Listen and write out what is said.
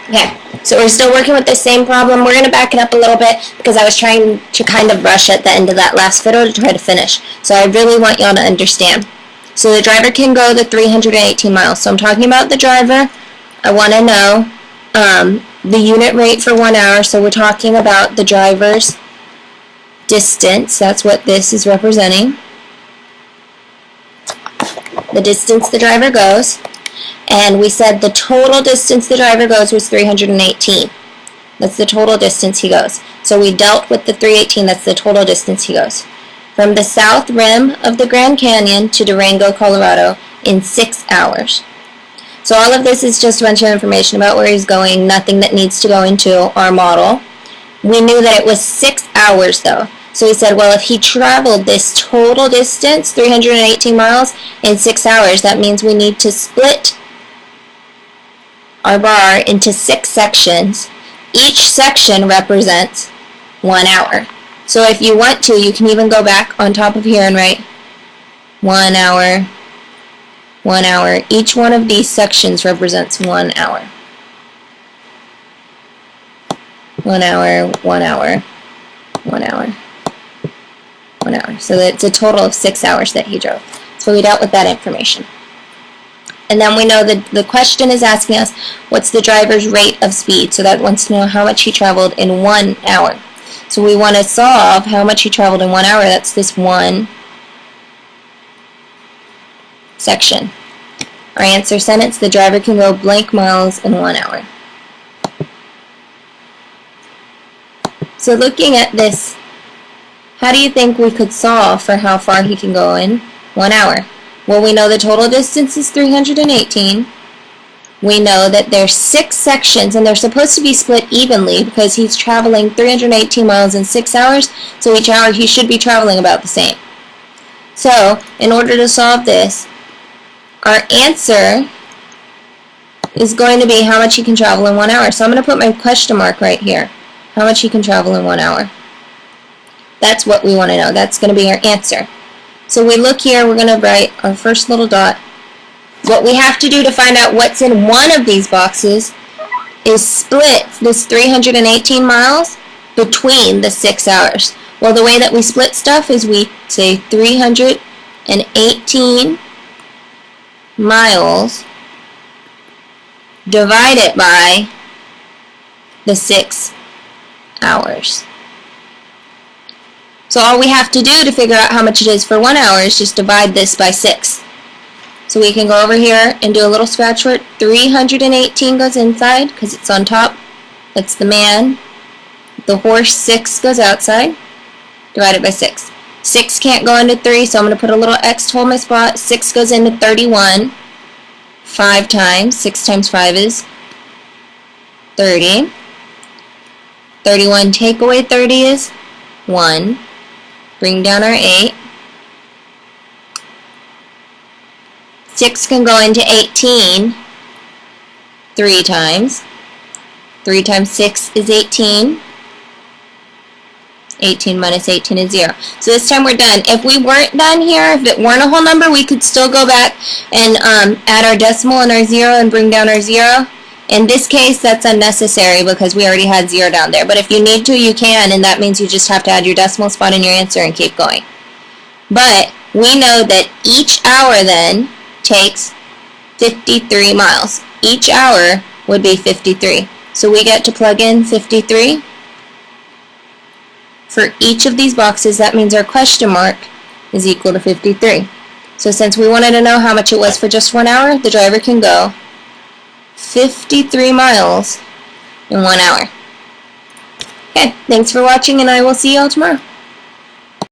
Okay, so we're still working with the same problem. We're going to back it up a little bit because I was trying to kind of rush at the end of that last video to try to finish. So I really want y'all to understand. So the driver can go the 318 miles. So I'm talking about the driver. I want to know the unit rate for 1 hour. So we're talking about the driver's distance. That's what this is representing. The distance the driver goes. And we said the total distance the driver goes was 318. That's the total distance he goes. So we dealt with the 318, that's the total distance he goes. From the south rim of the Grand Canyon to Durango, Colorado in 6 hours. So all of this is just a bunch of information about where he's going, nothing that needs to go into our model. We knew that it was 6 hours though. So we said, well, if he traveled this total distance, 318 miles, in 6 hours, that means we need to split our bar into 6 sections. Each section represents 1 hour. So if you want to, you can even go back on top of here and write 1 hour, 1 hour. Each one of these sections represents 1 hour. 1 hour, 1 hour, 1 hour, 1 hour. So it's a total of 6 hours that he drove. So we dealt with that information. And then we know that the question is asking us, what's the driver's rate of speed? So that wants to know how much he traveled in 1 hour. So we want to solve how much he traveled in 1 hour. That's this one section. Our answer sentence, the driver can go blank miles in 1 hour. So looking at this, how do you think we could solve for how far he can go in 1 hour? Well, we know the total distance is 318. We know that there's 6 sections, and they're supposed to be split evenly because he's traveling 318 miles in 6 hours, so each hour he should be traveling about the same. So, in order to solve this, our answer is going to be how much he can travel in 1 hour. So I'm going to put my question mark right here. How much he can travel in 1 hour. That's what we want to know. That's going to be our answer. So we look here, we're going to write our first little dot. What we have to do to find out what's in one of these boxes is split this 318 miles between the 6 hours. Well, the way that we split stuff is we say 318 miles divided by the 6 hours. So all we have to do to figure out how much it is for 1 hour is just divide this by 6. So we can go over here and do a little scratch for it. 318 goes inside because it's on top. That's the man. The horse, 6 goes outside. Divided by 6. 6 can't go into 3, so I'm going to put a little X to hold my spot. 6 goes into 31. 5 times. 6 times 5 is 30. 31 take away 30 is 1. Bring down our 8. 6 can go into 18 3 times. 3 times 6 is 18. 18 minus 18 is 0. So this time we're done. If we weren't done here, if it weren't a whole number, we could still go back and add our decimal and our 0 and bring down our 0. In this case, that's unnecessary because we already had 0 down there. But if you need to, you can, and that means you just have to add your decimal spot in your answer and keep going. But we know that each hour then takes 53 miles. Each hour would be 53. So we get to plug in 53 for each of these boxes. That means our question mark is equal to 53. So since we wanted to know how much it was for just 1 hour, the driver can go 53 miles in 1 hour. Okay, thanks for watching, and I will see you all tomorrow.